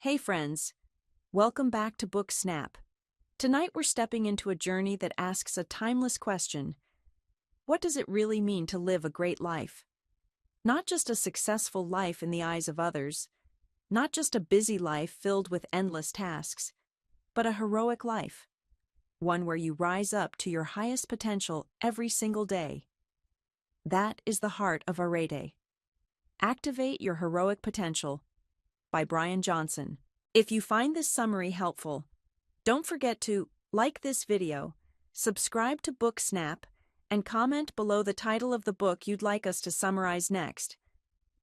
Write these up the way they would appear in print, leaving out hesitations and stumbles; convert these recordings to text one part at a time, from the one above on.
Hey friends, welcome back to Book Snap. Tonight we're stepping into a journey that asks a timeless question. What does it really mean to live a great life? Not just a successful life in the eyes of others, not just a busy life filled with endless tasks, but a heroic life. One where you rise up to your highest potential every single day. That is the heart of Arete. Activate Your Heroic Potential by Brian Johnson. If you find this summary helpful, don't forget to like this video, subscribe to Book Snap, and comment below the title of the book you'd like us to summarize next.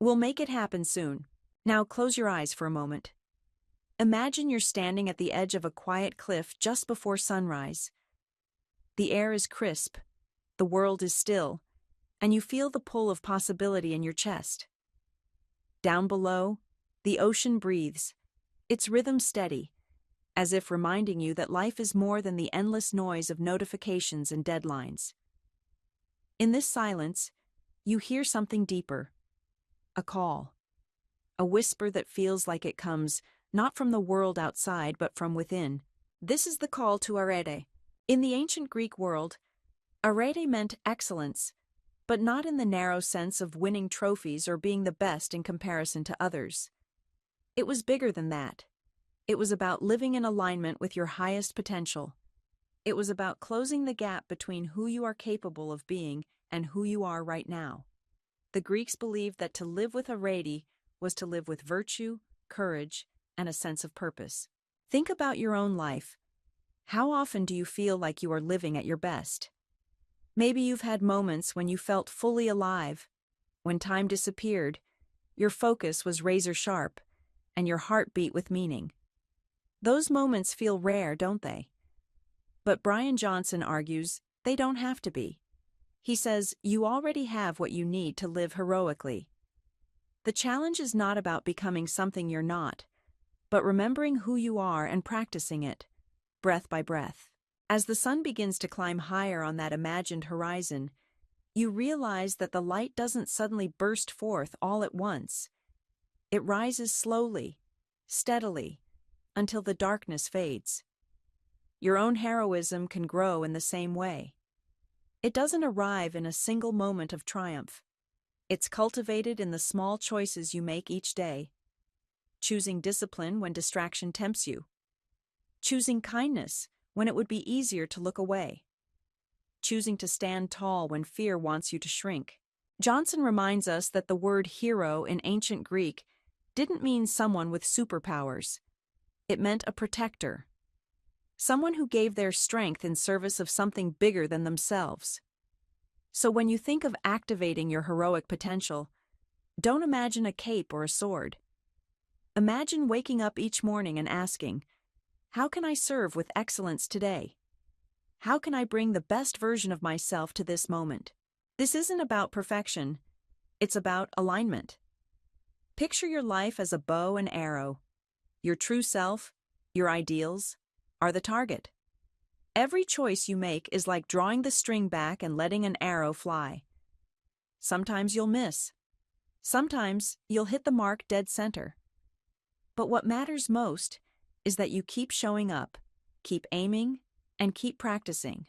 We'll make it happen soon. Now close your eyes for a moment. Imagine you're standing at the edge of a quiet cliff just before sunrise. The air is crisp, the world is still, and you feel the pull of possibility in your chest. Down below, the ocean breathes, its rhythm steady, as if reminding you that life is more than the endless noise of notifications and deadlines. In this silence, you hear something deeper. A call. A whisper that feels like it comes not from the world outside but from within. This is the call to Arete. In the ancient Greek world, Arete meant excellence, but not in the narrow sense of winning trophies or being the best in comparison to others. It was bigger than that. It was about living in alignment with your highest potential. It was about closing the gap between who you are capable of being and who you are right now. The Greeks believed that to live with Arete was to live with virtue, courage, and a sense of purpose. Think about your own life. How often do you feel like you are living at your best? Maybe you've had moments when you felt fully alive, when time disappeared, your focus was razor sharp, and your heart beat with meaning. Those moments feel rare, don't they? But Brian Johnson argues they don't have to be. He says you already have what you need to live heroically. The challenge is not about becoming something you're not, but remembering who you are and practicing it, breath by breath. As the sun begins to climb higher on that imagined horizon, you realize that the light doesn't suddenly burst forth all at once. It rises slowly, steadily, until the darkness fades. Your own heroism can grow in the same way. It doesn't arrive in a single moment of triumph. It's cultivated in the small choices you make each day. Choosing discipline when distraction tempts you. Choosing kindness when it would be easier to look away. Choosing to stand tall when fear wants you to shrink. Johnson reminds us that the word hero in ancient Greek didn't mean someone with superpowers. It meant a protector. Someone who gave their strength in service of something bigger than themselves. So when you think of activating your heroic potential, don't imagine a cape or a sword. Imagine waking up each morning and asking, how can I serve with excellence today? How can I bring the best version of myself to this moment? This isn't about perfection. It's about alignment. Picture your life as a bow and arrow. Your true self, your ideals, are the target. Every choice you make is like drawing the string back and letting an arrow fly. Sometimes you'll miss. Sometimes you'll hit the mark dead center. But what matters most is that you keep showing up, keep aiming, and keep practicing.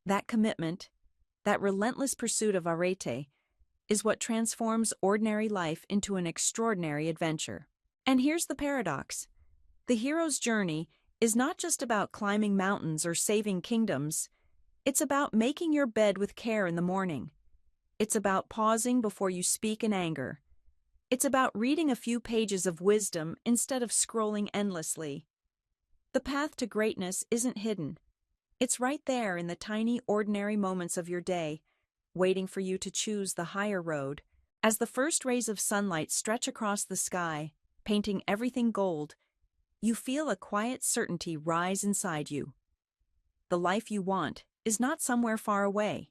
That commitment, that relentless pursuit of Arete, is what transforms ordinary life into an extraordinary adventure. And here's the paradox. The hero's journey is not just about climbing mountains or saving kingdoms. It's about making your bed with care in the morning. It's about pausing before you speak in anger. It's about reading a few pages of wisdom instead of scrolling endlessly. The path to greatness isn't hidden. It's right there in the tiny, ordinary moments of your day, waiting for you to choose the higher road. As the first rays of sunlight stretch across the sky, painting everything gold, you feel a quiet certainty rise inside you. The life you want is not somewhere far away.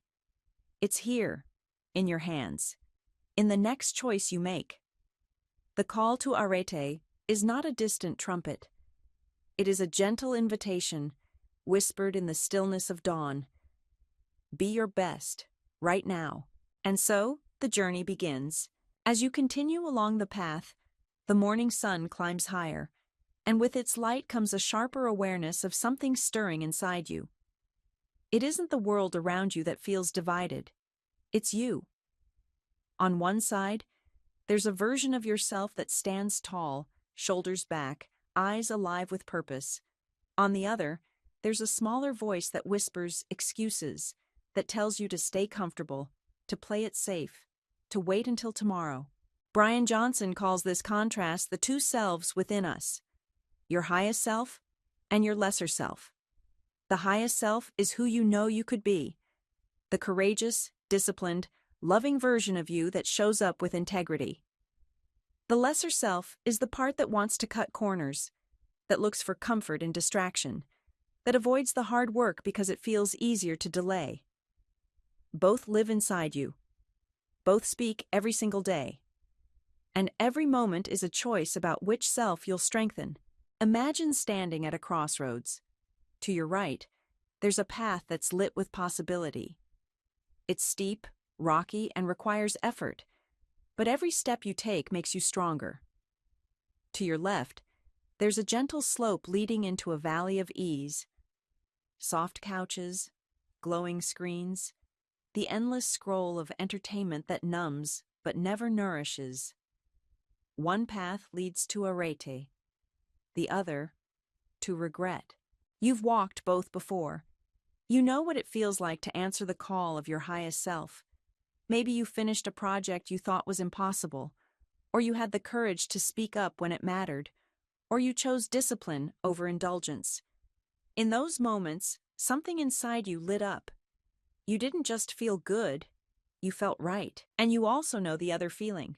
It's here, in your hands, in the next choice you make. The call to Arete is not a distant trumpet. It is a gentle invitation, whispered in the stillness of dawn. Be your best, right now. And so, the journey begins. As you continue along the path, the morning sun climbs higher, And with its light comes a sharper awareness of something stirring inside you. It isn't the world around you that feels divided. It's you. On one side, there's a version of yourself that stands tall, shoulders back, eyes alive with purpose. On the other, there's a smaller voice that whispers excuses, that tells you to stay comfortable, to play it safe, to wait until tomorrow. Brian Johnson calls this contrast the two selves within us, your highest self and your lesser self. The highest self is who you know you could be, the courageous, disciplined, loving version of you that shows up with integrity. The lesser self is the part that wants to cut corners, that looks for comfort in distraction, that avoids the hard work because it feels easier to delay. Both live inside you. Both speak every single day. And every moment is a choice about which self you'll strengthen. Imagine standing at a crossroads. To your right, there's a path that's lit with possibility. It's steep, rocky, and requires effort, but every step you take makes you stronger. To your left, there's a gentle slope leading into a valley of ease. Soft couches, glowing screens, the endless scroll of entertainment that numbs but never nourishes. One path leads to Arete, the other to regret. You've walked both before. You know what it feels like to answer the call of your highest self. Maybe you finished a project you thought was impossible, or you had the courage to speak up when it mattered, or you chose discipline over indulgence. In those moments, something inside you lit up. You didn't just feel good, you felt right. And you also know the other feeling.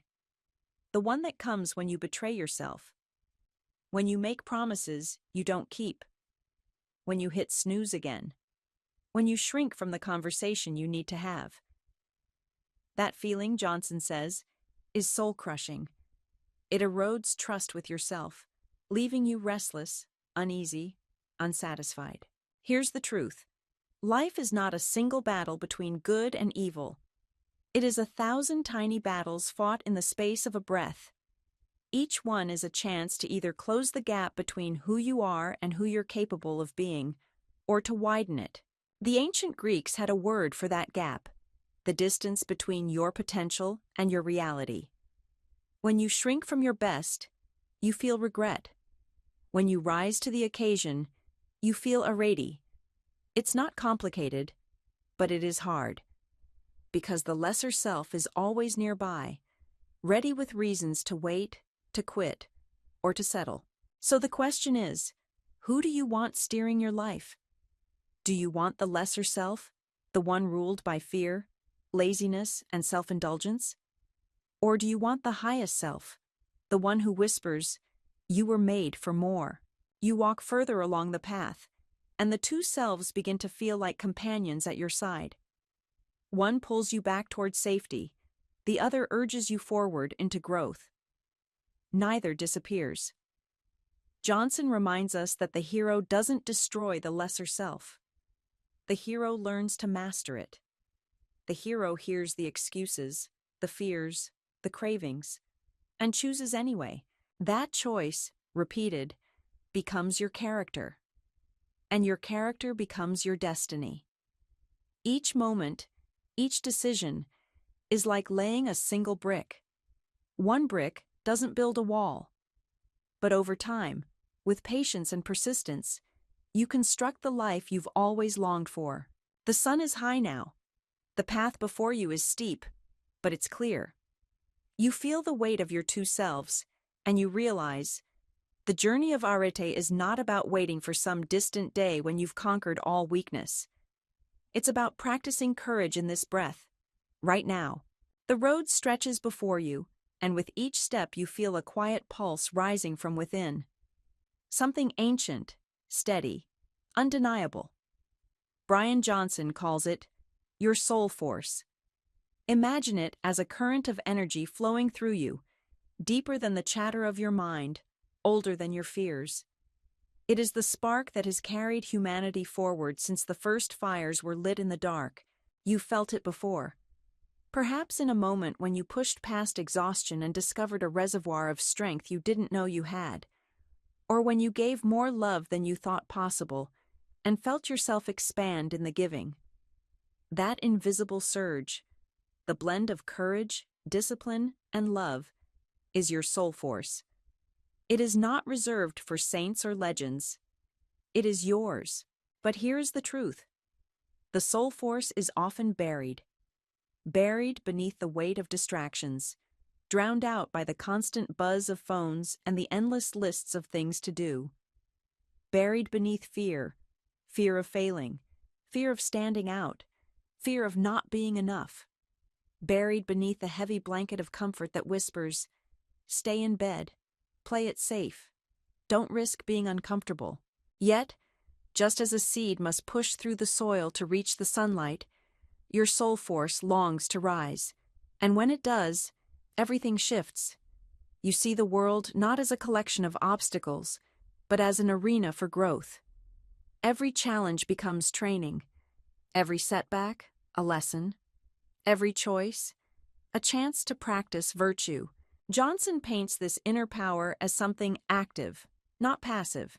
The one that comes when you betray yourself. When you make promises you don't keep. When you hit snooze again. When you shrink from the conversation you need to have. That feeling, Johnson says, is soul-crushing. It erodes trust with yourself, leaving you restless, uneasy, unsatisfied. Here's the truth. Life is not a single battle between good and evil. It is 1,000 tiny battles fought in the space of a breath. Each one is a chance to either close the gap between who you are and who you're capable of being, or to widen it. The ancient Greeks had a word for that gap, the distance between your potential and your reality. When you shrink from your best, you feel regret. When you rise to the occasion, you feel Arete. It's not complicated, but it is hard. Because the lesser self is always nearby, ready with reasons to wait, to quit, or to settle. So the question is, who do you want steering your life? Do you want the lesser self, the one ruled by fear, laziness, and self-indulgence? Or do you want the highest self, the one who whispers, "You were made for more"? You walk further along the path, and the two selves begin to feel like companions at your side. One pulls you back towards safety, the other urges you forward into growth. Neither disappears. Johnson reminds us that the hero doesn't destroy the lesser self. The hero learns to master it. The hero hears the excuses, the fears, the cravings, and chooses anyway. That choice, repeated, becomes your character. And your character becomes your destiny. Each moment, each decision, is like laying a single brick. One brick doesn't build a wall. But over time, with patience and persistence, you construct the life you've always longed for. The sun is high now. The path before you is steep, but it's clear. You feel the weight of your two selves, and you realize the journey of Arete is not about waiting for some distant day when you've conquered all weakness. It's about practicing courage in this breath, right now. The road stretches before you, and with each step you feel a quiet pulse rising from within. Something ancient, steady, undeniable. Brian Johnson calls it your soul force. Imagine it as a current of energy flowing through you, deeper than the chatter of your mind, older than your fears. It is the spark that has carried humanity forward since the first fires were lit in the dark. You felt it before. Perhaps in a moment when you pushed past exhaustion and discovered a reservoir of strength you didn't know you had. or when you gave more love than you thought possible and felt yourself expand in the giving. That invisible surge, the blend of courage, discipline, and love, is your soul force. It is not reserved for saints or legends. It is yours. But here's the truth. The soul force is often buried beneath the weight of distractions, drowned out by the constant buzz of phones and the endless lists of things to do. Buried beneath fear of failing, fear of standing out, fear of not being enough. Buried beneath the heavy blanket of comfort that whispers, stay in bed, play it safe, don't risk being uncomfortable. Yet, just as a seed must push through the soil to reach the sunlight, your soul force longs to rise. And when it does, everything shifts. You see the world not as a collection of obstacles, but as an arena for growth. Every challenge becomes training. Every setback, a lesson. Every choice, a chance to practice virtue. Johnson paints this inner power as something active, not passive.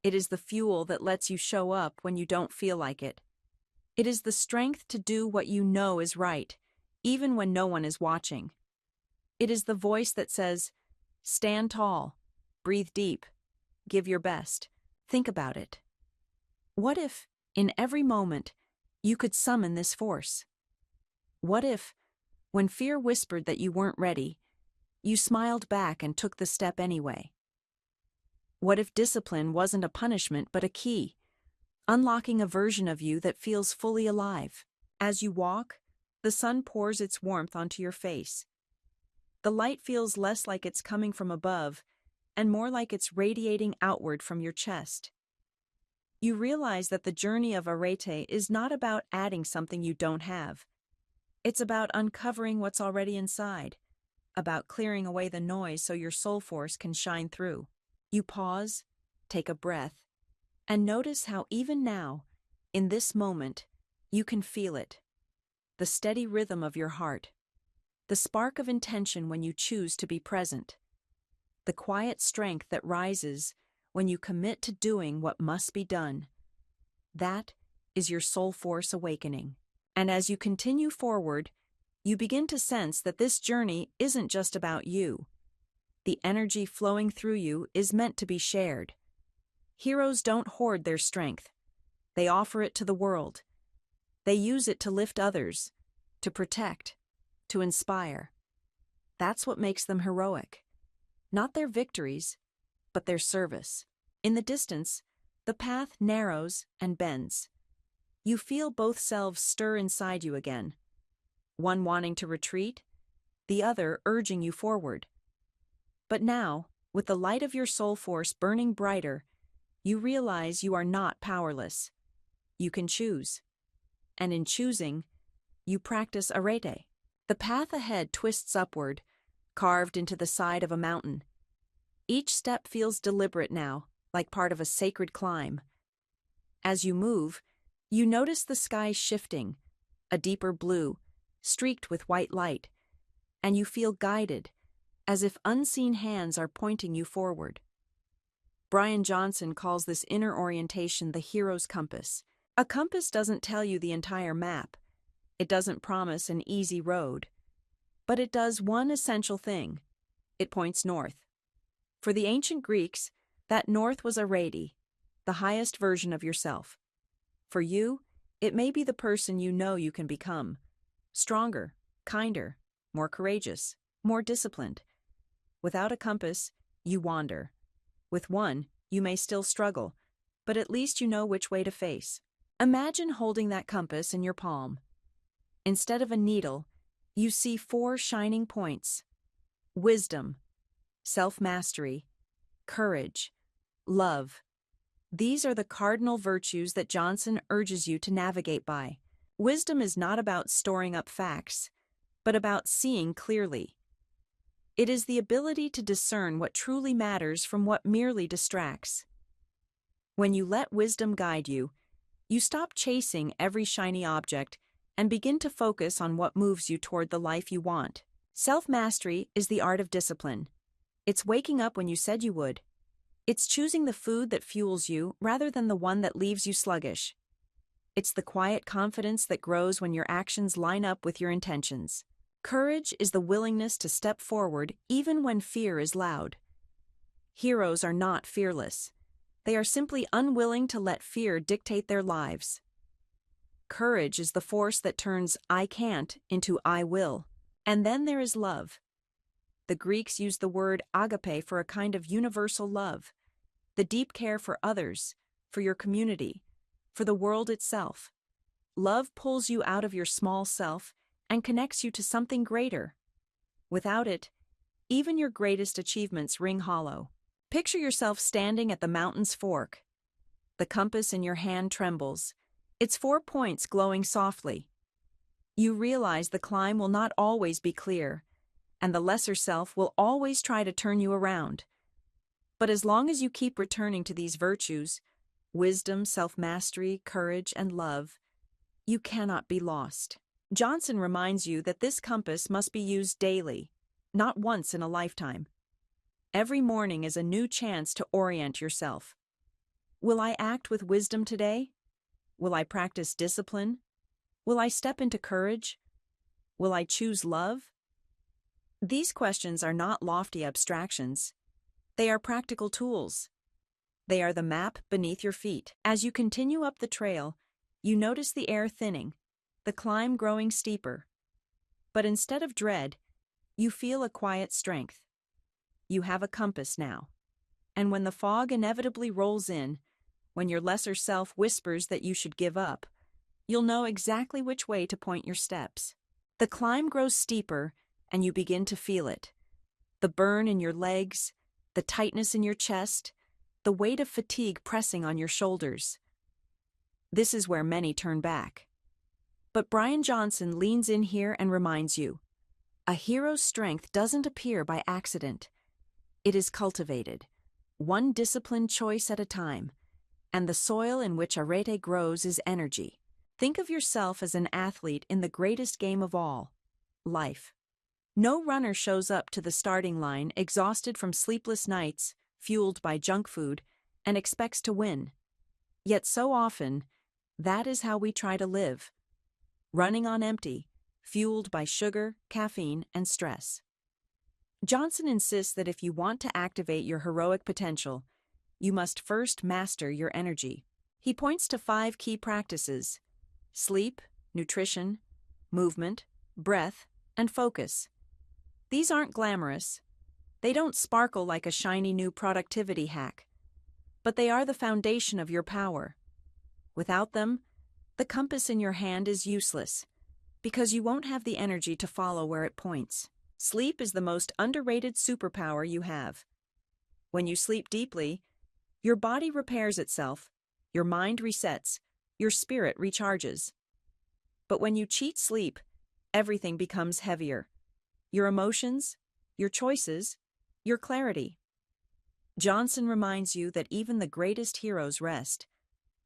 It is the fuel that lets you show up when you don't feel like it. It is the strength to do what you know is right, even when no one is watching. It is the voice that says, stand tall, breathe deep, give your best, think about it. What if, in every moment, you could summon this force? What if, when fear whispered that you weren't ready, you smiled back and took the step anyway? What if discipline wasn't a punishment but a key, unlocking a version of you that feels fully alive? As you walk, the sun pours its warmth onto your face. The light feels less like it's coming from above and more like it's radiating outward from your chest. You realize that the journey of Arete is not about adding something you don't have. It's about uncovering what's already inside, about clearing away the noise so your soul force can shine through. You pause, take a breath, and notice how even now, in this moment, you can feel it. The steady rhythm of your heart, the spark of intention when you choose to be present, the quiet strength that rises when you commit to doing what must be done. That is your soul force awakening. And as you continue forward, you begin to sense that this journey isn't just about you. The energy flowing through you is meant to be shared. Heroes don't hoard their strength. They offer it to the world. They use it to lift others, to protect, to inspire. That's what makes them heroic. Not their victories, but their service. In the distance, the path narrows and bends. You feel both selves stir inside you again, one wanting to retreat, the other urging you forward. But now, with the light of your soul force burning brighter, you realize you are not powerless. You can choose. And in choosing, you practice Arete. The path ahead twists upward, carved into the side of a mountain. Each step feels deliberate now, like part of a sacred climb. As you move, you notice the sky shifting, a deeper blue, streaked with white light, and you feel guided, as if unseen hands are pointing you forward. Brian Johnson calls this inner orientation the hero's compass. A compass doesn't tell you the entire map. It doesn't promise an easy road. But it does one essential thing. It points north. For the ancient Greeks, that north was Arete, the highest version of yourself. For you, it may be the person you know you can become. Stronger, kinder, more courageous, more disciplined. Without a compass, you wander. With one, you may still struggle, but at least you know which way to face. Imagine holding that compass in your palm. Instead of a needle, you see 4 shining points: wisdom, self-mastery, courage, love. These are the cardinal virtues that Johnson urges you to navigate by. Wisdom is not about storing up facts, but about seeing clearly. It is the ability to discern what truly matters from what merely distracts. When you let wisdom guide you, you stop chasing every shiny object and begin to focus on what moves you toward the life you want. Self-mastery is the art of discipline. It's waking up when you said you would. It's choosing the food that fuels you rather than the one that leaves you sluggish. It's the quiet confidence that grows when your actions line up with your intentions. Courage is the willingness to step forward even when fear is loud. Heroes are not fearless. They are simply unwilling to let fear dictate their lives. Courage is the force that turns "I can't" into "I will." And then there is love. The Greeks used the word agape for a kind of universal love, the deep care for others, for your community, for the world itself. Love pulls you out of your small self and connects you to something greater. Without it, even your greatest achievements ring hollow. Picture yourself standing at the mountain's fork. The compass in your hand trembles, its 4 points glowing softly. You realize the climb will not always be clear, and the lesser self will always try to turn you around. But as long as you keep returning to these virtues, wisdom, self-mastery, courage, and love, you cannot be lost. Johnson reminds you that this compass must be used daily, not once in a lifetime. Every morning is a new chance to orient yourself. Will I act with wisdom today? Will I practice discipline? Will I step into courage? Will I choose love? These questions are not lofty abstractions. They are practical tools. They are the map beneath your feet. As you continue up the trail, you notice the air thinning, the climb growing steeper. But instead of dread, you feel a quiet strength. You have a compass now. And when the fog inevitably rolls in, when your lesser self whispers that you should give up, you'll know exactly which way to point your steps. The climb grows steeper, and you begin to feel it. The burn in your legs, the tightness in your chest, the weight of fatigue pressing on your shoulders. This is where many turn back. But Brian Johnson leans in here and reminds you, a hero's strength doesn't appear by accident. It is cultivated, one disciplined choice at a time, and the soil in which Arete grows is energy. Think of yourself as an athlete in the greatest game of all, life. No runner shows up to the starting line exhausted from sleepless nights, fueled by junk food, and expects to win. Yet so often, that is how we try to live. Running on empty, fueled by sugar, caffeine, and stress. Johnson insists that if you want to activate your heroic potential, you must first master your energy. He points to 5 key practices: sleep, nutrition, movement, breath, and focus. These aren't glamorous. They don't sparkle like a shiny new productivity hack. But they are the foundation of your power. Without them, the compass in your hand is useless, because you won't have the energy to follow where it points. Sleep is the most underrated superpower you have. When you sleep deeply, your body repairs itself, your mind resets, your spirit recharges. But when you cheat sleep, everything becomes heavier. Your emotions, your choices, your clarity. Johnson reminds you that even the greatest heroes rest,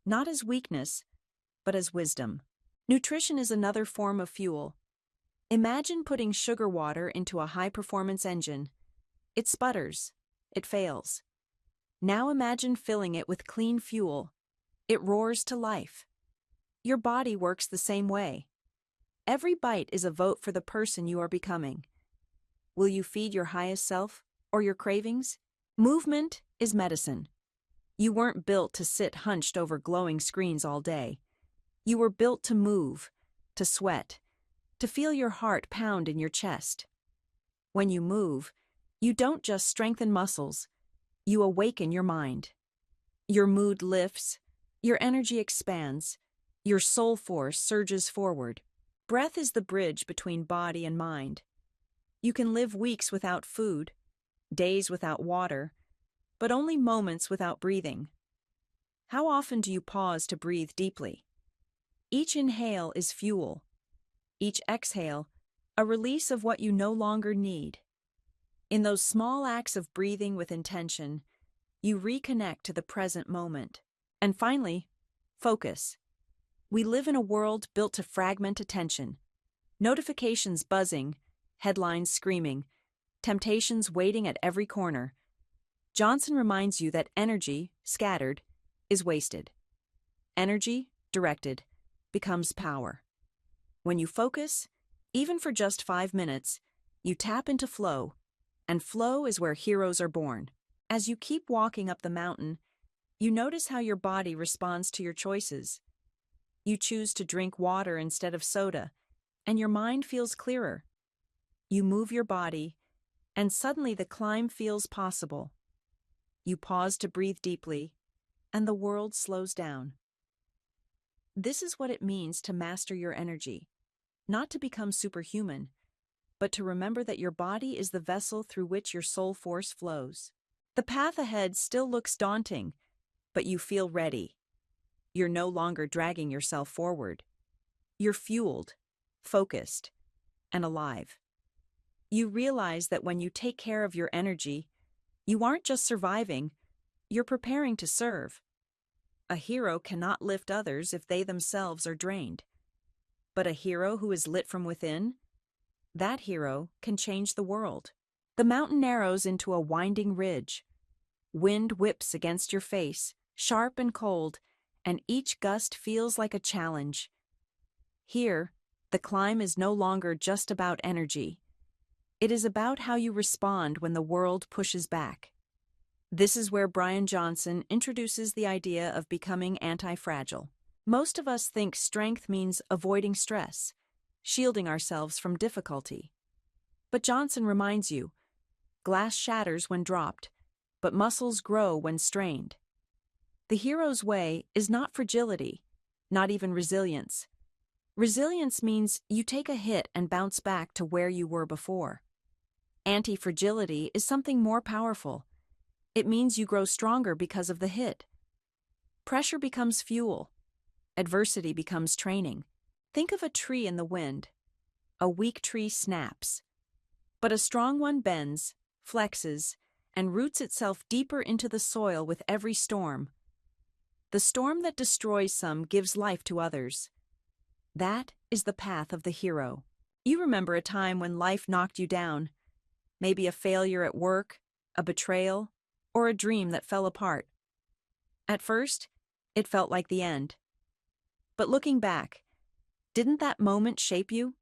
not as weakness, but as wisdom. Nutrition is another form of fuel. Imagine putting sugar water into a high-performance engine. It sputters. It fails. Now imagine filling it with clean fuel. It roars to life. Your body works the same way. Every bite is a vote for the person you are becoming. Will you feed your highest self or your cravings? Movement is medicine. You weren't built to sit hunched over glowing screens all day. You were built to move, to sweat, to feel your heart pound in your chest. When you move, you don't just strengthen muscles, you awaken your mind. Your mood lifts, your energy expands, your soul force surges forward. Breath is the bridge between body and mind. You can live weeks without food, days without water, but only moments without breathing. How often do you pause to breathe deeply? Each inhale is fuel. Each exhale, a release of what you no longer need. In those small acts of breathing with intention, you reconnect to the present moment. And finally, focus. We live in a world built to fragment attention. Notifications buzzing, headlines screaming, temptations waiting at every corner. Johnson reminds you that energy, scattered, is wasted. Energy, directed, becomes power. When you focus, even for just 5 minutes, you tap into flow, and flow is where heroes are born. As you keep walking up the mountain, you notice how your body responds to your choices. You choose to drink water instead of soda, and your mind feels clearer. You move your body, and suddenly the climb feels possible. You pause to breathe deeply, and the world slows down. This is what it means to master your energy, not to become superhuman, but to remember that your body is the vessel through which your soul force flows. The path ahead still looks daunting, but you feel ready. You're no longer dragging yourself forward. You're fueled, focused, and alive. You realize that when you take care of your energy, you aren't just surviving, you're preparing to serve. A hero cannot lift others if they themselves are drained. But a hero who is lit from within, that hero can change the world. The mountain narrows into a winding ridge. Wind whips against your face, sharp and cold, and each gust feels like a challenge. Here, the climb is no longer just about energy. It is about how you respond when the world pushes back. This is where Brian Johnson introduces the idea of becoming anti-fragile. Most of us think strength means avoiding stress, shielding ourselves from difficulty. But Johnson reminds you, glass shatters when dropped, but muscles grow when strained. The hero's way is not fragility, not even resilience. Resilience means you take a hit and bounce back to where you were before. Anti-fragility is something more powerful. It means you grow stronger because of the hit. Pressure becomes fuel. Adversity becomes training. Think of a tree in the wind. A weak tree snaps. But a strong one bends, flexes, and roots itself deeper into the soil with every storm. The storm that destroys some gives life to others. That is the path of the hero. You remember a time when life knocked you down. Maybe a failure at work, a betrayal, or a dream that fell apart. At first, it felt like the end. But looking back, didn't that moment shape you?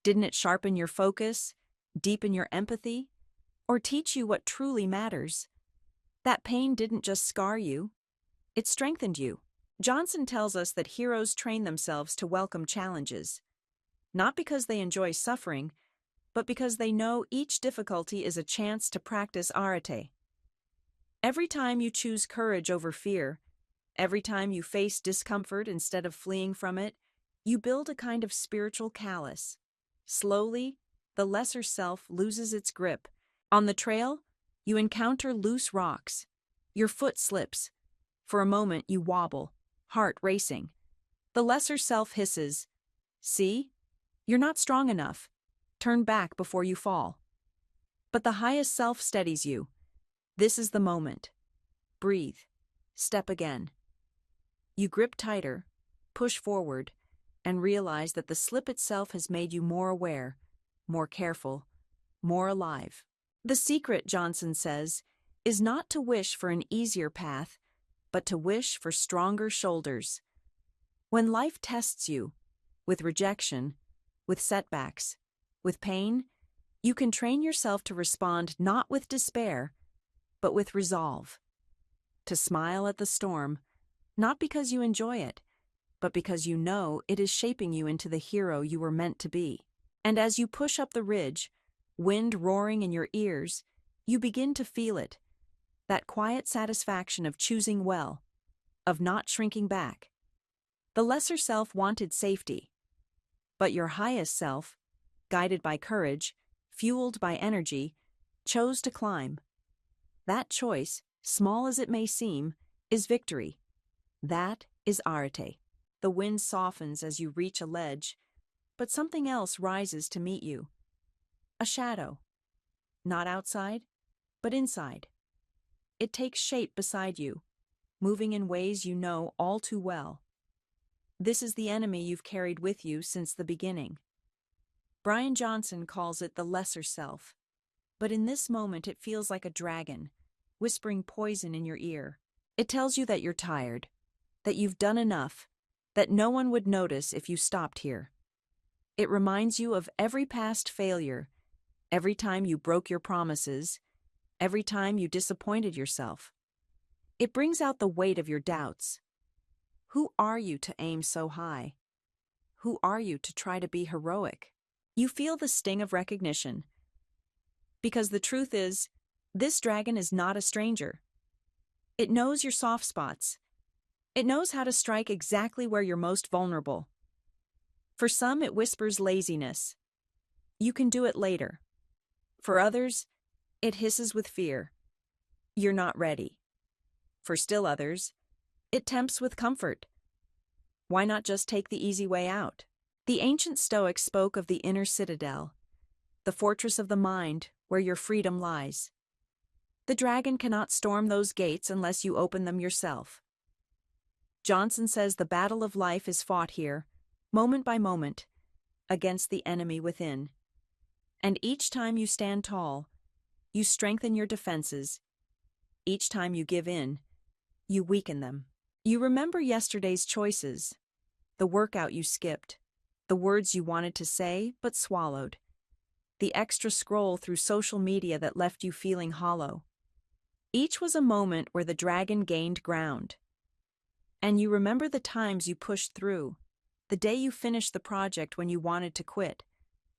Didn't it sharpen your focus, deepen your empathy, or teach you what truly matters? That pain didn't just scar you, it strengthened you. Johnson tells us that heroes train themselves to welcome challenges, not because they enjoy suffering, but because they know each difficulty is a chance to practice Arete. Every time you choose courage over fear, every time you face discomfort instead of fleeing from it, you build a kind of spiritual callus. Slowly, the lesser self loses its grip. On the trail, you encounter loose rocks. Your foot slips. For a moment, you wobble, heart racing. The lesser self hisses, "See? You're not strong enough. Turn back before you fall." But the highest self steadies you. This is the moment. Breathe. Step again. You grip tighter, push forward, and realize that the slip itself has made you more aware, more careful, more alive. The secret, Johnson says, is not to wish for an easier path, but to wish for stronger shoulders. When life tests you, with rejection, with setbacks, with pain, you can train yourself to respond not with despair, but with resolve. To smile at the storm, not because you enjoy it, but because you know it is shaping you into the hero you were meant to be. And as you push up the ridge, wind roaring in your ears, you begin to feel it, that quiet satisfaction of choosing well, of not shrinking back. The lesser self wanted safety, but your highest self, guided by courage, fueled by energy, chose to climb. That choice, small as it may seem, is victory. That is Arete. The wind softens as you reach a ledge, but something else rises to meet you. A shadow. Not outside, but inside. It takes shape beside you, moving in ways you know all too well. This is the enemy you've carried with you since the beginning. Brian Johnson calls it the lesser self, but in this moment it feels like a dragon, whispering poison in your ear. It tells you that you're tired, that you've done enough, that no one would notice if you stopped here. It reminds you of every past failure, every time you broke your promises, every time you disappointed yourself. It brings out the weight of your doubts. Who are you to aim so high? Who are you to try to be heroic? You feel the sting of recognition. Because the truth is, this dragon is not a stranger. It knows your soft spots. It knows how to strike exactly where you're most vulnerable. For some, it whispers laziness. You can do it later. For others, it hisses with fear. You're not ready. For still others, it tempts with comfort. Why not just take the easy way out? The ancient Stoics spoke of the inner citadel, the fortress of the mind where your freedom lies. The dragon cannot storm those gates unless you open them yourself. Johnson says the battle of life is fought here, moment by moment, against the enemy within. And each time you stand tall, you strengthen your defenses. Each time you give in, you weaken them. You remember yesterday's choices, the workout you skipped, the words you wanted to say but swallowed, the extra scroll through social media that left you feeling hollow. Each was a moment where the dragon gained ground. And you remember the times you pushed through, the day you finished the project when you wanted to quit,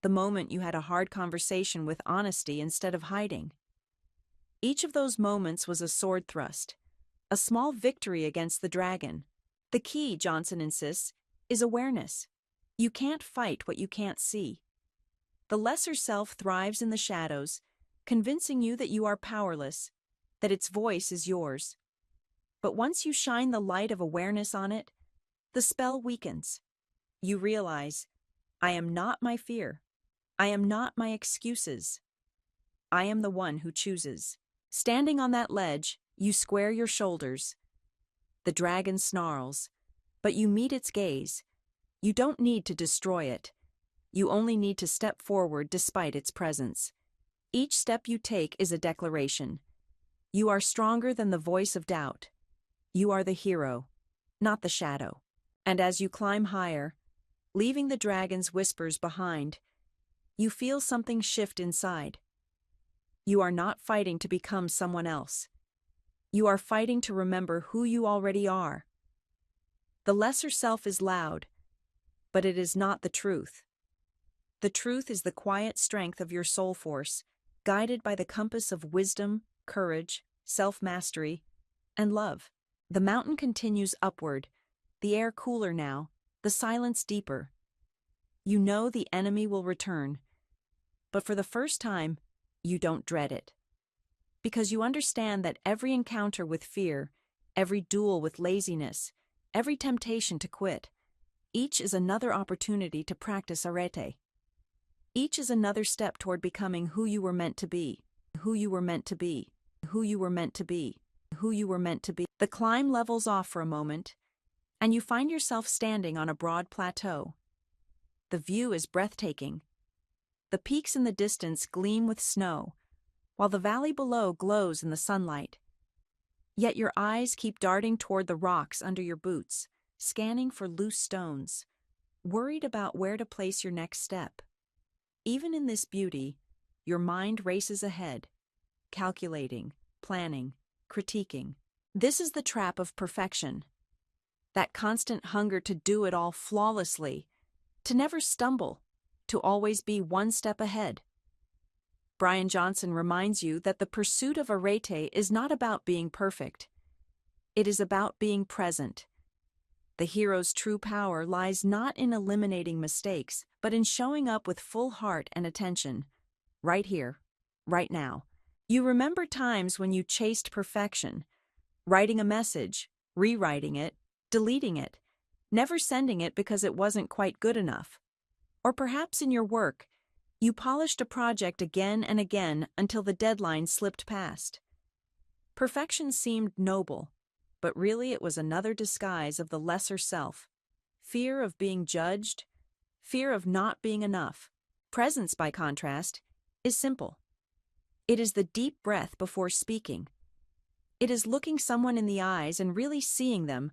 the moment you had a hard conversation with honesty instead of hiding. Each of those moments was a sword thrust, a small victory against the dragon. The key, Johnson insists, is awareness. You can't fight what you can't see. The lesser self thrives in the shadows, convincing you that you are powerless, that its voice is yours. But once you shine the light of awareness on it, the spell weakens. You realize, I am not my fear. I am not my excuses. I am the one who chooses. Standing on that ledge, you square your shoulders. The dragon snarls, but you meet its gaze. You don't need to destroy it. You only need to step forward despite its presence. Each step you take is a declaration. You are stronger than the voice of doubt. You are the hero, not the shadow. And as you climb higher, leaving the dragon's whispers behind, you feel something shift inside. You are not fighting to become someone else. You are fighting to remember who you already are. The lesser self is loud, but it is not the truth. The truth is the quiet strength of your soul force, guided by the compass of wisdom, courage, self-mastery, and love. The mountain continues upward, the air cooler now, the silence deeper. You know the enemy will return, but for the first time, you don't dread it. Because you understand that every encounter with fear, every duel with laziness, every temptation to quit, each is another opportunity to practice Arete. Each is another step toward becoming who you were meant to be, who you were meant to be, who you were meant to be, who you were meant to be. The climb levels off for a moment, and you find yourself standing on a broad plateau. The view is breathtaking. The peaks in the distance gleam with snow, while the valley below glows in the sunlight. Yet your eyes keep darting toward the rocks under your boots, scanning for loose stones, worried about where to place your next step. Even in this beauty, your mind races ahead, calculating, planning, critiquing. This is the trap of perfection. That constant hunger to do it all flawlessly, to never stumble, to always be one step ahead. Brian Johnson reminds you that the pursuit of Arete is not about being perfect. It is about being present. The hero's true power lies not in eliminating mistakes, but in showing up with full heart and attention, right here, right now. You remember times when you chased perfection, writing a message, rewriting it, deleting it, never sending it because it wasn't quite good enough. Or perhaps in your work, you polished a project again and again until the deadline slipped past. Perfection seemed noble, but really it was another disguise of the lesser self. Fear of being judged, fear of not being enough. Presence, by contrast, is simple. It is the deep breath before speaking, It is looking someone in the eyes and really seeing them,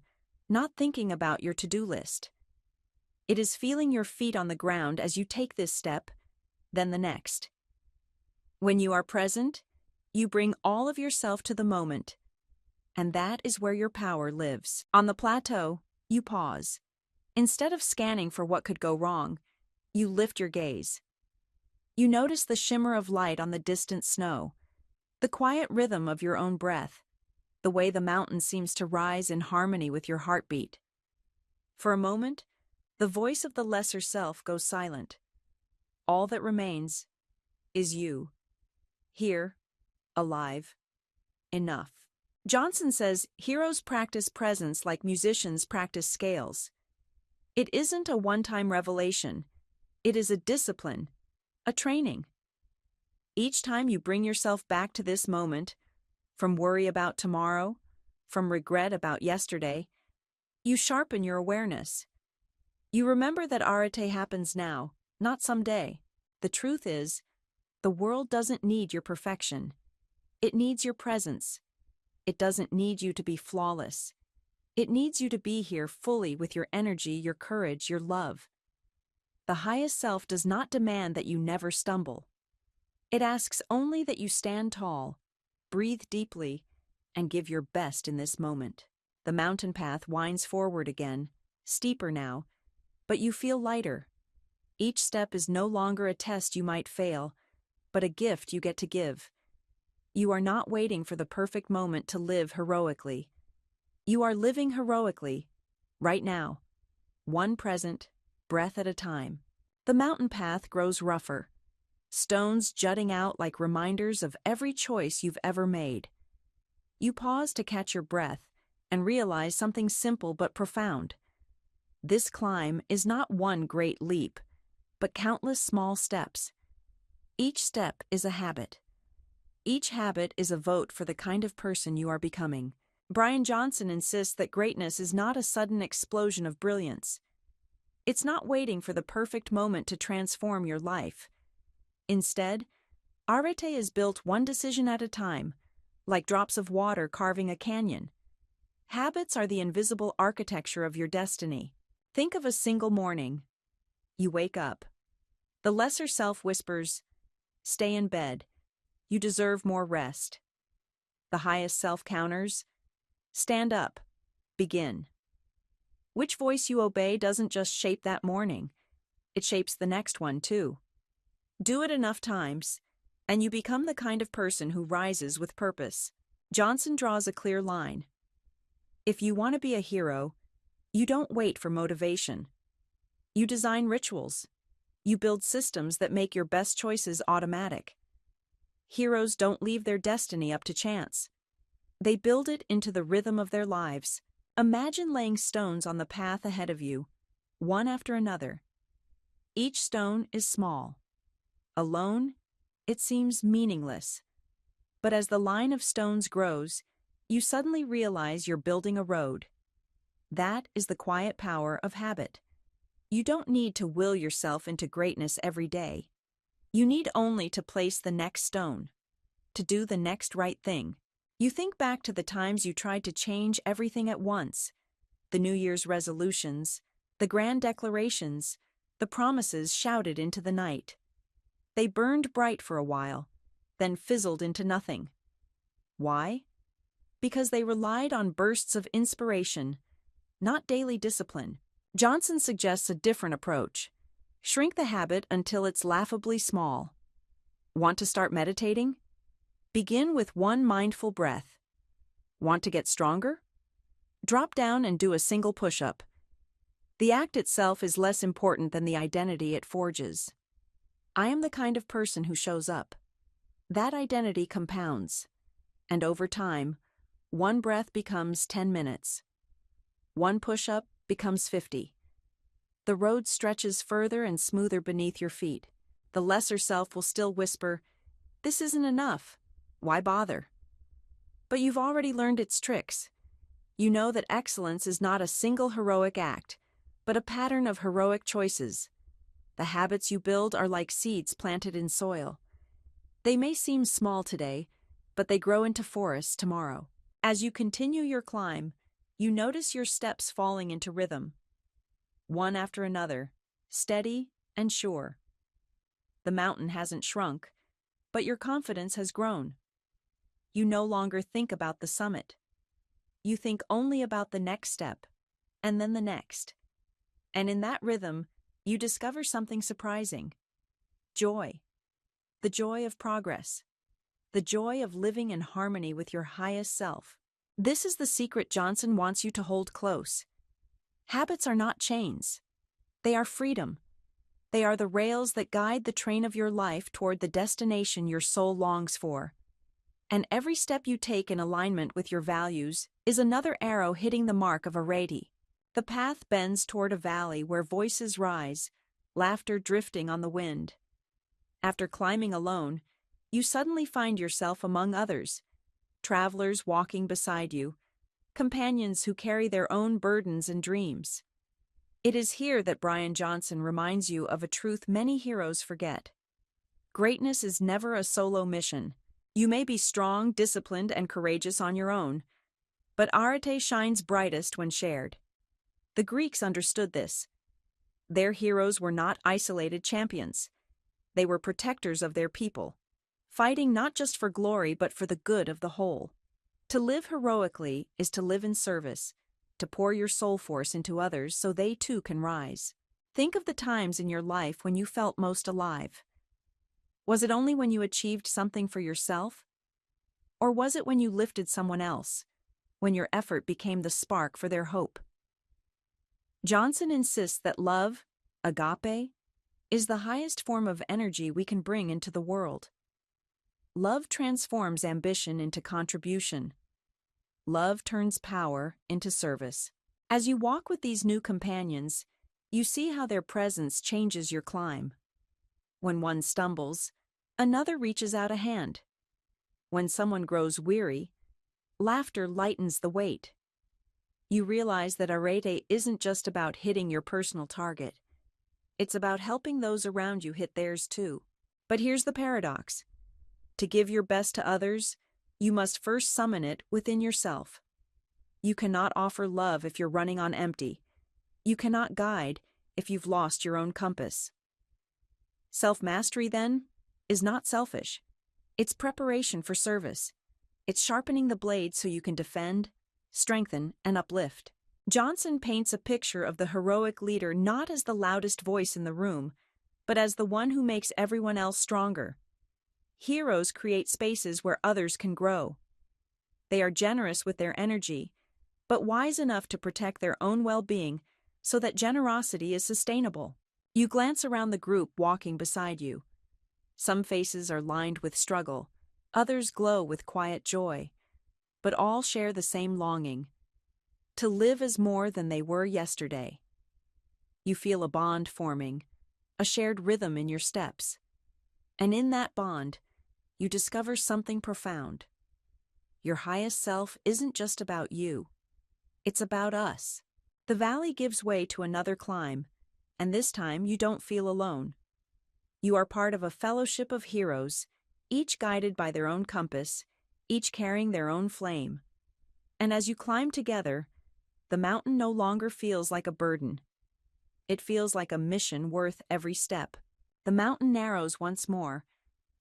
not thinking about your to-do list. It is feeling your feet on the ground as you take this step, then the next. When you are present, you bring all of yourself to the moment, and that is where your power lives. On the plateau, you pause. Instead of scanning for what could go wrong, you lift your gaze. You notice the shimmer of light on the distant snow, the quiet rhythm of your own breath, the way the mountain seems to rise in harmony with your heartbeat. For a moment, the voice of the lesser self goes silent. All that remains is you, here, alive, enough. Johnson says heroes practice presence like musicians practice scales. It isn't a one-time revelation. It is a discipline, a training. Each time you bring yourself back to this moment, from worry about tomorrow, from regret about yesterday, you sharpen your awareness. You remember that Arete happens now, not someday. The truth is, the world doesn't need your perfection. It needs your presence. It doesn't need you to be flawless. It needs you to be here fully with your energy, your courage, your love. The highest self does not demand that you never stumble. It asks only that you stand tall, breathe deeply, and give your best in this moment. The mountain path winds forward again, steeper now, but you feel lighter. Each step is no longer a test you might fail, but a gift you get to give. You are not waiting for the perfect moment to live heroically. You are living heroically, right now, one present breath at a time. The mountain path grows rougher, stones jutting out like reminders of every choice you've ever made. You pause to catch your breath and realize something simple but profound. This climb is not one great leap, but countless small steps. Each step is a habit. Each habit is a vote for the kind of person you are becoming. Brian Johnson insists that greatness is not a sudden explosion of brilliance. It's not waiting for the perfect moment to transform your life. Instead, Arete is built one decision at a time, like drops of water carving a canyon. Habits are the invisible architecture of your destiny. Think of a single morning. You wake up. The lesser self whispers, "Stay in bed. You deserve more rest." The highest self counters, "Stand up. Begin." Which voice you obey doesn't just shape that morning. It shapes the next one, too. Do it enough times, and you become the kind of person who rises with purpose. Johnson draws a clear line. If you want to be a hero, you don't wait for motivation. You design rituals. You build systems that make your best choices automatic. Heroes don't leave their destiny up to chance. They build it into the rhythm of their lives. Imagine laying stones on the path ahead of you, one after another. Each stone is small. Alone, it seems meaningless. But as the line of stones grows, you suddenly realize you're building a road. That is the quiet power of habit. You don't need to will yourself into greatness every day. You need only to place the next stone, to do the next right thing. You think back to the times you tried to change everything at once, the New Year's resolutions, the grand declarations, the promises shouted into the night. They burned bright for a while, then fizzled into nothing. Why? Because they relied on bursts of inspiration, not daily discipline. Johnson suggests a different approach. Shrink the habit until it's laughably small. Want to start meditating? Begin with one mindful breath. Want to get stronger? Drop down and do a single push-up. The act itself is less important than the identity it forges. I am the kind of person who shows up. That identity compounds, and over time, one breath becomes 10 minutes. One push-up becomes 50. The road stretches further and smoother beneath your feet. The lesser self will still whisper, "This isn't enough. Why bother?" But you've already learned its tricks. You know that excellence is not a single heroic act, but a pattern of heroic choices. The habits you build are like seeds planted in soil. They may seem small today, but they grow into forests tomorrow. As you continue your climb, you notice your steps falling into rhythm, one after another, steady and sure. The mountain hasn't shrunk, but your confidence has grown. You no longer think about the summit. You think only about the next step, and then the next. And in that rhythm, you discover something surprising. Joy. The joy of progress. The joy of living in harmony with your highest self. This is the secret Johnson wants you to hold close. Habits are not chains. They are freedom. They are the rails that guide the train of your life toward the destination your soul longs for. And every step you take in alignment with your values is another arrow hitting the mark of Arete. The path bends toward a valley where voices rise, laughter drifting on the wind. After climbing alone, you suddenly find yourself among others, travelers walking beside you, companions who carry their own burdens and dreams. It is here that Brian Johnson reminds you of a truth many heroes forget. Greatness is never a solo mission. You may be strong, disciplined, and courageous on your own, but Arete shines brightest when shared. The Greeks understood this. Their heroes were not isolated champions. They were protectors of their people, fighting not just for glory but for the good of the whole. To live heroically is to live in service, to pour your soul force into others so they too can rise. Think of the times in your life when you felt most alive. Was it only when you achieved something for yourself? Or was it when you lifted someone else, when your effort became the spark for their hope? Johnson insists that love, agape, is the highest form of energy we can bring into the world. Love transforms ambition into contribution. Love turns power into service. As you walk with these new companions, you see how their presence changes your climb. When one stumbles, another reaches out a hand. When someone grows weary, laughter lightens the weight. You realize that Arete isn't just about hitting your personal target. It's about helping those around you hit theirs too. But here's the paradox. To give your best to others, you must first summon it within yourself. You cannot offer love if you're running on empty. You cannot guide if you've lost your own compass. Self-mastery, then, is not selfish. It's preparation for service. It's sharpening the blade so you can defend, strengthen, and uplift. Johnson paints a picture of the heroic leader not as the loudest voice in the room, but as the one who makes everyone else stronger. Heroes create spaces where others can grow. They are generous with their energy, but wise enough to protect their own well-being so that generosity is sustainable. You glance around the group walking beside you. Some faces are lined with struggle, others glow with quiet joy, but all share the same longing: to live as more than they were yesterday. You feel a bond forming, a shared rhythm in your steps. And in that bond, you discover something profound. Your highest self isn't just about you. It's about us. The valley gives way to another climb, and this time you don't feel alone. You are part of a fellowship of heroes, each guided by their own compass, each carrying their own flame. And as you climb together, the mountain no longer feels like a burden. It feels like a mission worth every step. The mountain narrows once more,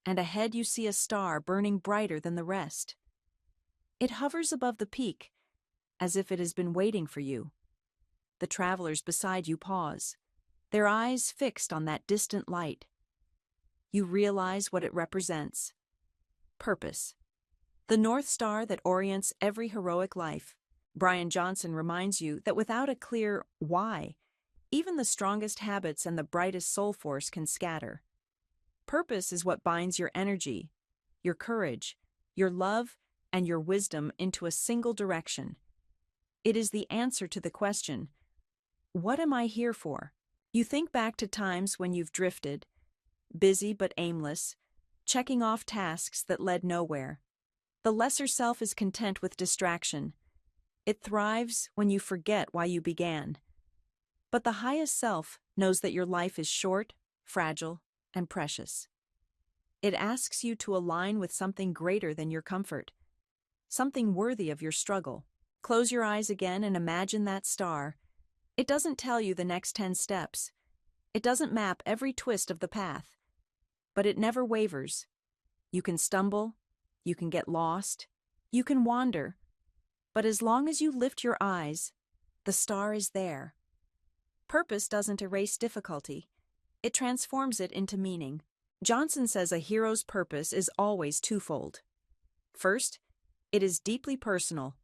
and ahead you see a star burning brighter than the rest. It hovers above the peak, as if it has been waiting for you. The travelers beside you pause, their eyes fixed on that distant light. You realize what it represents: purpose. The North Star that orients every heroic life. Brian Johnson reminds you that without a clear why, even the strongest habits and the brightest soul force can scatter. Purpose is what binds your energy, your courage, your love, and your wisdom into a single direction. It is the answer to the question, what am I here for? You think back to times when you've drifted, busy but aimless, checking off tasks that led nowhere. The lesser self is content with distraction. It thrives when you forget why you began. But the highest self knows that your life is short, fragile, and precious. It asks you to align with something greater than your comfort, something worthy of your struggle. Close your eyes again and imagine that star. It doesn't tell you the next 10 steps. It doesn't map every twist of the path. But it never wavers. You can stumble, you can get lost, you can wander. But as long as you lift your eyes, the star is there. Purpose doesn't erase difficulty. It transforms it into meaning. Johnson says a hero's purpose is always twofold. First, it is deeply personal.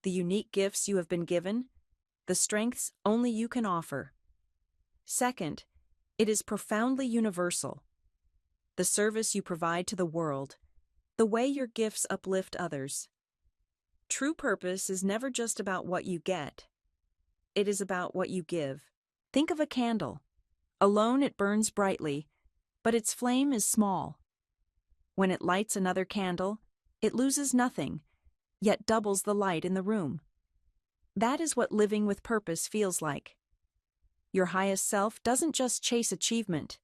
The unique gifts you have been given, the strengths only you can offer. Second, it is profoundly universal. The service you provide to the world, the way your gifts uplift others. True purpose is never just about what you get. It is about what you give. Think of a candle. Alone it burns brightly, but its flame is small. When it lights another candle, it loses nothing, yet doubles the light in the room. That is what living with purpose feels like. Your highest self doesn't just chase achievement.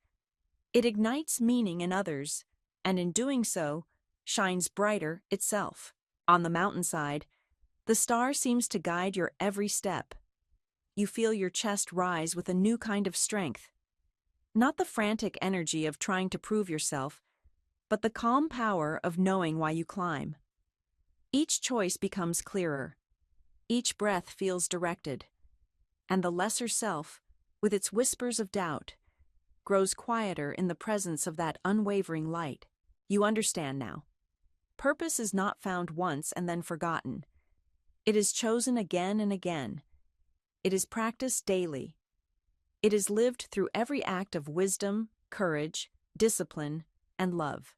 It ignites meaning in others, and in doing so, shines brighter itself. On the mountainside, the star seems to guide your every step. You feel your chest rise with a new kind of strength. Not the frantic energy of trying to prove yourself, but the calm power of knowing why you climb. Each choice becomes clearer. Each breath feels directed. And the lesser self, with its whispers of doubt, grows quieter in the presence of that unwavering light. You understand now. Purpose is not found once and then forgotten. It is chosen again and again. It is practiced daily. It is lived through every act of wisdom, courage, discipline, and love.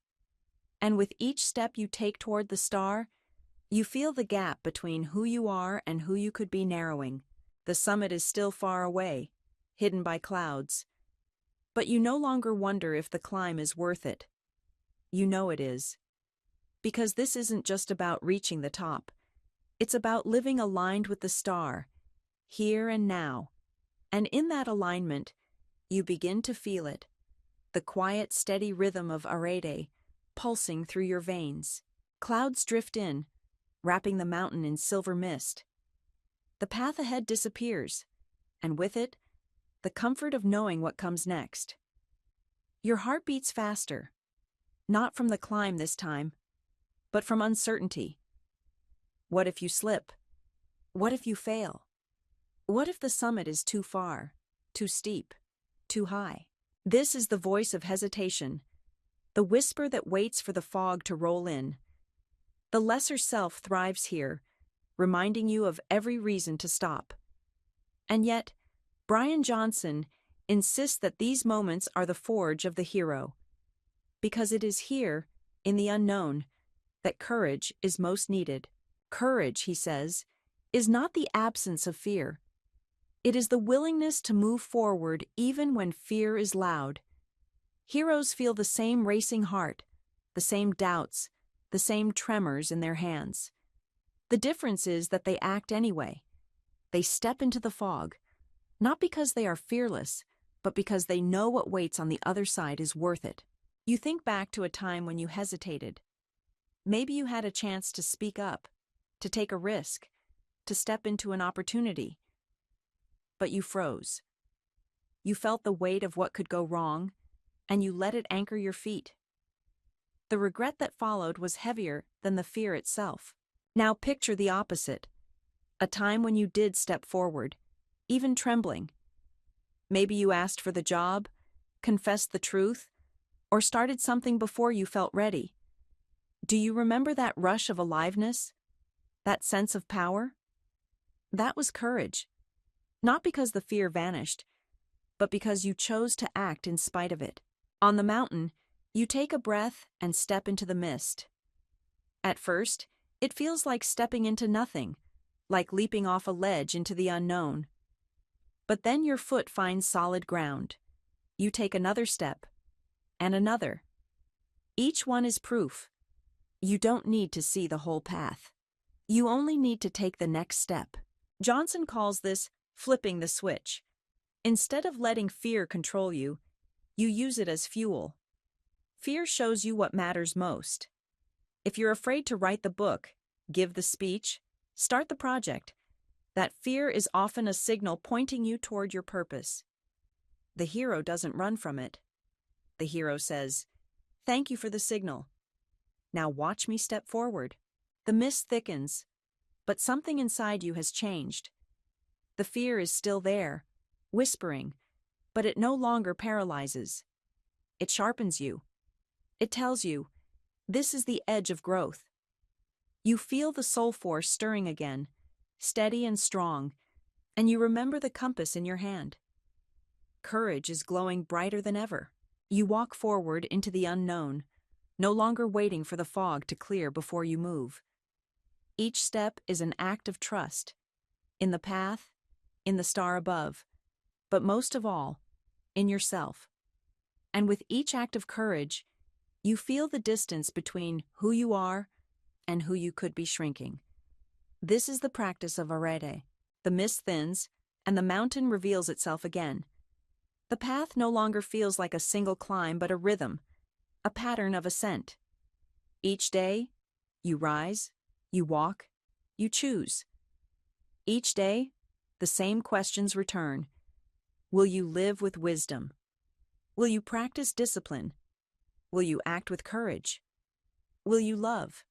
And with each step you take toward the star, you feel the gap between who you are and who you could be narrowing. The summit is still far away, hidden by clouds. But you no longer wonder if the climb is worth it. You know it is. Because this isn't just about reaching the top. It's about living aligned with the star, here and now. And in that alignment, you begin to feel it, the quiet, steady rhythm of Arete pulsing through your veins. Clouds drift in, wrapping the mountain in silver mist. The path ahead disappears, and with it, the comfort of knowing what comes next. Your heart beats faster, not from the climb this time, but from uncertainty. What if you slip? What if you fail? What if the summit is too far, too steep, too high? This is the voice of hesitation, the whisper that waits for the fog to roll in. The lesser self thrives here, reminding you of every reason to stop. And yet, Brian Johnson insists that these moments are the forge of the hero, because it is here, in the unknown, that courage is most needed. Courage, he says, is not the absence of fear. It is the willingness to move forward even when fear is loud. Heroes feel the same racing heart, the same doubts, the same tremors in their hands. The difference is that they act anyway. They step into the fog, not because they are fearless, but because they know what waits on the other side is worth it. You think back to a time when you hesitated. Maybe you had a chance to speak up, to take a risk, to step into an opportunity. But you froze. You felt the weight of what could go wrong, and you let it anchor your feet. The regret that followed was heavier than the fear itself. Now picture the opposite. A time when you did step forward, even trembling. Maybe you asked for the job, confessed the truth, or started something before you felt ready. Do you remember that rush of aliveness? That sense of power? That was courage. Not because the fear vanished, but because you chose to act in spite of it. On the mountain, you take a breath and step into the mist. At first, it feels like stepping into nothing, like leaping off a ledge into the unknown. But then your foot finds solid ground. You take another step, and another. Each one is proof. You don't need to see the whole path. You only need to take the next step. Johnson calls this flipping the switch. Instead of letting fear control you, you use it as fuel. Fear shows you what matters most. If you're afraid to write the book, give the speech, start the project. That fear is often a signal pointing you toward your purpose. The hero doesn't run from it. The hero says, "Thank you for the signal. Now watch me step forward." The mist thickens, but something inside you has changed. The fear is still there, whispering, but it no longer paralyzes. It sharpens you. It tells you, this is the edge of growth. You feel the soul force stirring again, steady and strong, and you remember the compass in your hand. Courage is glowing brighter than ever. You walk forward into the unknown, no longer waiting for the fog to clear before you move. Each step is an act of trust, in the path, in the star above, but most of all, in yourself. And with each act of courage, you feel the distance between who you are and who you could be shrinking. This is the practice of Arete. The mist thins, and the mountain reveals itself again. The path no longer feels like a single climb but a rhythm, a pattern of ascent. Each day, you rise, you walk, you choose. Each day, the same questions return. Will you live with wisdom? Will you practice discipline? Will you act with courage? Will you love?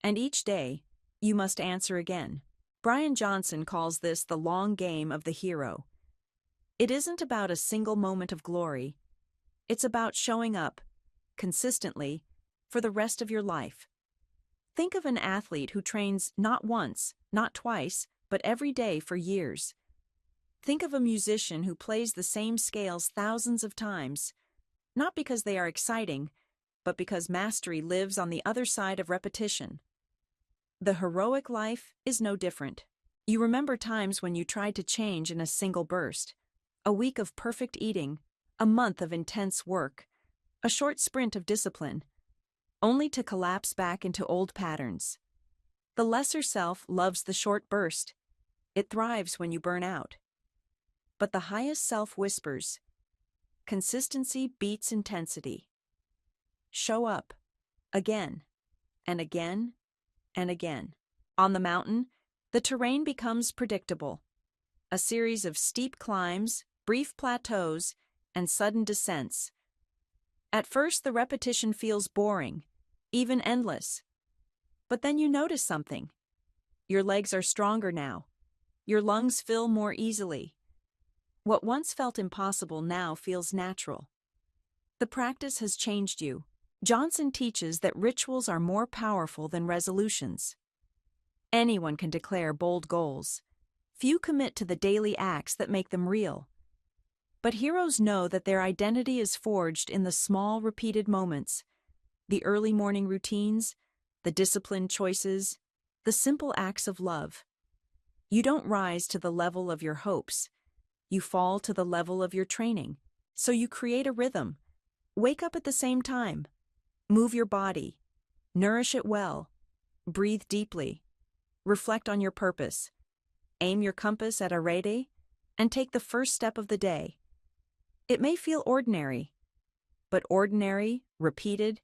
And each day, you must answer again. Brian Johnson calls this the long game of the hero. It isn't about a single moment of glory. It's about showing up, consistently, for the rest of your life. Think of an athlete who trains not once, not twice, but every day for years. Think of a musician who plays the same scales thousands of times, not because they are exciting, but because mastery lives on the other side of repetition. The heroic life is no different. You remember times when you tried to change in a single burst, a week of perfect eating, a month of intense work, a short sprint of discipline, only to collapse back into old patterns. The lesser self loves the short burst. It thrives when you burn out. But the highest self whispers, consistency beats intensity. Show up, again, and again, and again. On the mountain, the terrain becomes predictable. A series of steep climbs, brief plateaus, and sudden descents. At first, the repetition feels boring, even endless. But then you notice something. Your legs are stronger now. Your lungs fill more easily. What once felt impossible now feels natural. The practice has changed you. Johnson teaches that rituals are more powerful than resolutions. Anyone can declare bold goals. Few commit to the daily acts that make them real. But heroes know that their identity is forged in the small, repeated moments, the early morning routines, the disciplined choices, the simple acts of love. You don't rise to the level of your hopes. You fall to the level of your training. So you create a rhythm. Wake up at the same time. Move your body. Nourish it well. Breathe deeply. Reflect on your purpose. Aim your compass at Arete, and take the first step of the day. It may feel ordinary, but ordinary, repeated,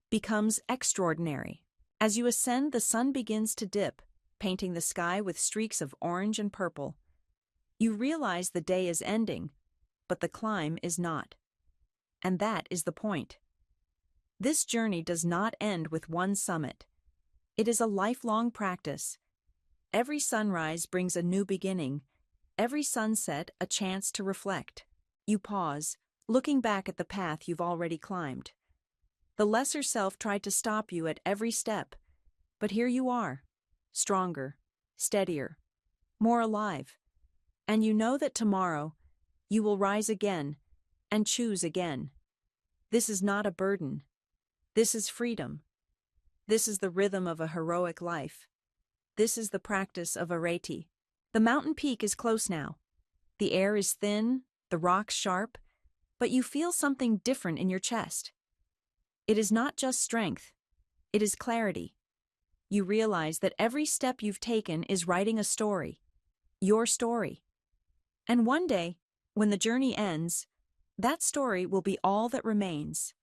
becomes extraordinary. As you ascend, the sun begins to dip, painting the sky with streaks of orange and purple. You realize the day is ending, but the climb is not. And that is the point. This journey does not end with one summit. It is a lifelong practice. Every sunrise brings a new beginning, every sunset a chance to reflect. You pause, looking back at the path you've already climbed. The lesser self tried to stop you at every step, but here you are, stronger, steadier, more alive. And you know that tomorrow, you will rise again and choose again. This is not a burden. This is freedom. This is the rhythm of a heroic life. This is the practice of Arete. The mountain peak is close now. The air is thin, the rocks sharp, but you feel something different in your chest. It is not just strength. It is clarity. You realize that every step you've taken is writing a story. Your story. And one day, when the journey ends, that story will be all that remains.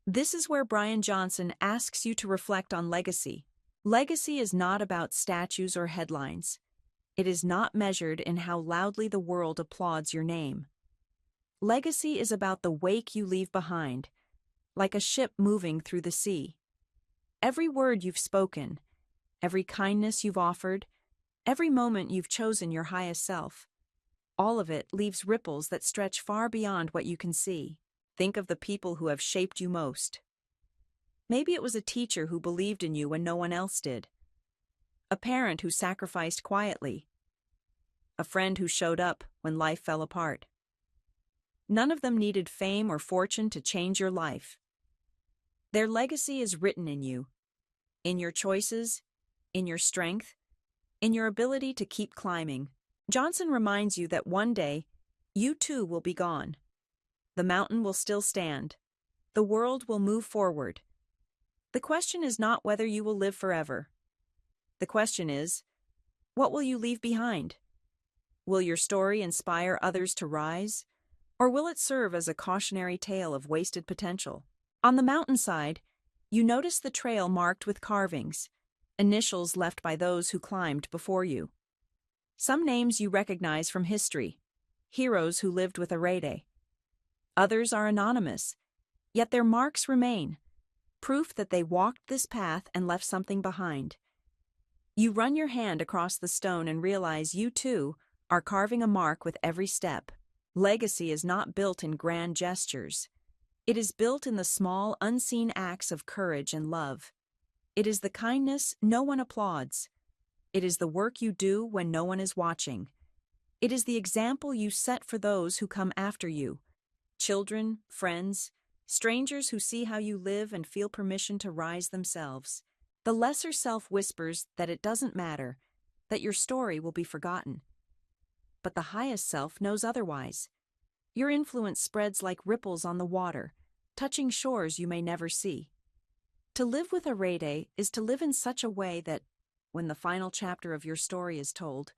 This is where Brian Johnson asks you to reflect on legacy. Legacy is not about statues or headlines. It is not measured in how loudly the world applauds your name. Legacy is about the wake you leave behind, like a ship moving through the sea. Every word you've spoken, every kindness you've offered, every moment you've chosen your highest self, all of it leaves ripples that stretch far beyond what you can see. Think of the people who have shaped you most. Maybe it was a teacher who believed in you when no one else did, a parent who sacrificed quietly, a friend who showed up when life fell apart. None of them needed fame or fortune to change your life. Their legacy is written in your choices, in your strength, in your ability to keep climbing. Johnson reminds you that one day, you too will be gone. The mountain will still stand. The world will move forward. The question is not whether you will live forever. The question is, what will you leave behind? Will your story inspire others to rise, or will it serve as a cautionary tale of wasted potential? On the mountainside, you notice the trail marked with carvings, initials left by those who climbed before you. Some names you recognize from history, heroes who lived with Arete. Others are anonymous, yet their marks remain, proof that they walked this path and left something behind. You run your hand across the stone and realize you too are carving a mark with every step. Legacy is not built in grand gestures. It is built in the small, unseen acts of courage and love. It is the kindness no one applauds. It is the work you do when no one is watching. It is the example you set for those who come after you. Children, friends, strangers who see how you live and feel permission to rise themselves. The lesser self whispers that it doesn't matter, that your story will be forgotten. But the highest self knows otherwise. Your influence spreads like ripples on the water, touching shores you may never see. To live with Arete is to live in such a way that, when the final chapter of your story is told,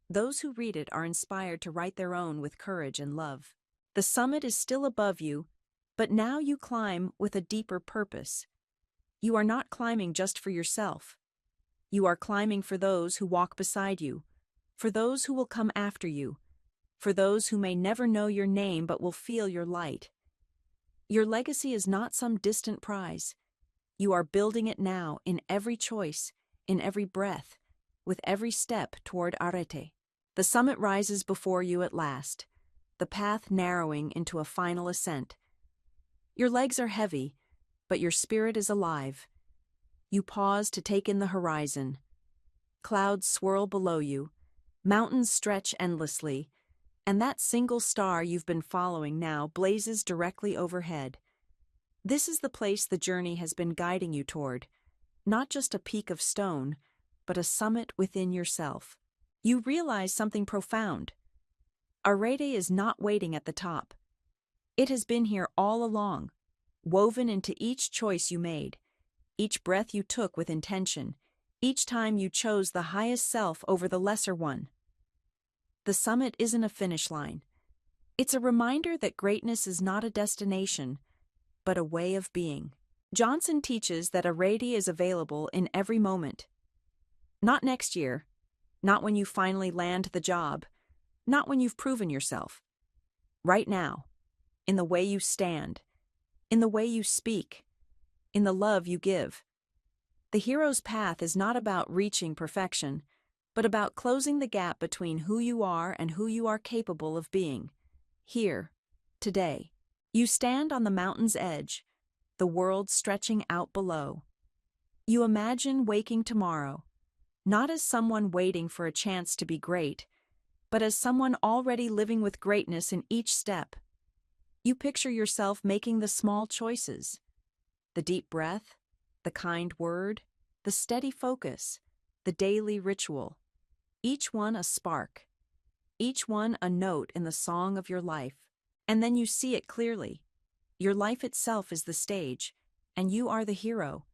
those who read it are inspired to write their own with courage and love. The summit is still above you, but now you climb with a deeper purpose. You are not climbing just for yourself. You are climbing for those who walk beside you, for those who will come after you, for those who may never know your name but will feel your light. Your legacy is not some distant prize. You are building it now in every choice, in every breath, with every step toward Arete. The summit rises before you at last, the path narrowing into a final ascent. Your legs are heavy, but your spirit is alive. You pause to take in the horizon. Clouds swirl below you, mountains stretch endlessly, and that single star you've been following now blazes directly overhead. This is the place the journey has been guiding you toward, not just a peak of stone, but a summit within yourself. You realize something profound. Arete is not waiting at the top. It has been here all along, woven into each choice you made, each breath you took with intention, each time you chose the highest self over the lesser one. The summit isn't a finish line. It's a reminder that greatness is not a destination, but a way of being. Johnson teaches that Arete is available in every moment. Not next year, not when you finally land the job, not when you've proven yourself. Right now, in the way you stand, in the way you speak, in the love you give. The hero's path is not about reaching perfection, but about closing the gap between who you are and who you are capable of being. Here, today, you stand on the mountain's edge, the world stretching out below. You imagine waking tomorrow, not as someone waiting for a chance to be great, but as someone already living with greatness in each step. You picture yourself making the small choices, the deep breath, the kind word, the steady focus, the daily ritual, each one a spark, each one a note in the song of your life. And then you see it clearly. Your life itself is the stage, and you are the hero.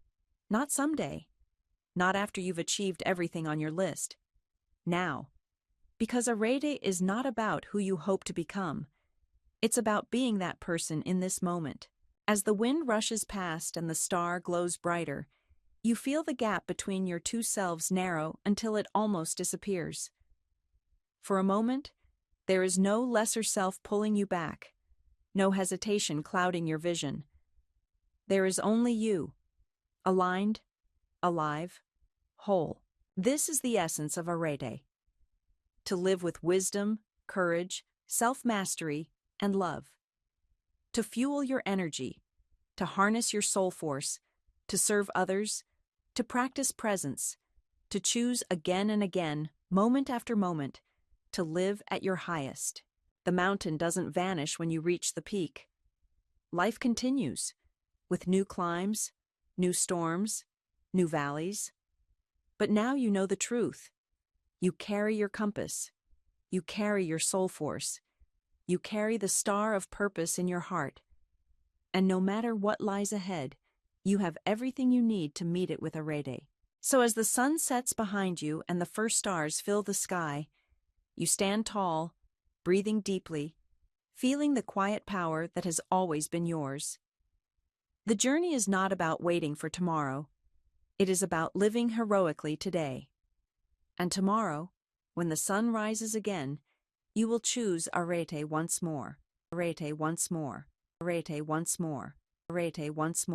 Not someday, not after you've achieved everything on your list. Now. Because Arete is not about who you hope to become. It's about being that person in this moment. As the wind rushes past and the star glows brighter, You feel the gap between your two selves narrow until it almost disappears. For a moment, there is no lesser self pulling you back, no hesitation clouding your vision. There is only you, aligned, alive, whole. This is the essence of Arete. To live with wisdom, courage, self-mastery, and love. To fuel your energy, to harness your soul force, to serve others, to practice presence, to choose again and again, moment after moment, to live at your highest. The mountain doesn't vanish when you reach the peak. Life continues, with new climbs, new storms, new valleys. But now you know the truth. You carry your compass. You carry your soul force. You carry the star of purpose in your heart. And no matter what lies ahead, you have everything you need to meet it with Arete. So as the sun sets behind you and the first stars fill the sky, you stand tall, breathing deeply, feeling the quiet power that has always been yours. The journey is not about waiting for tomorrow. It is about living heroically today. And tomorrow, when the sun rises again, you will choose Arete once more. Arete once more. Arete once more. Arete once more.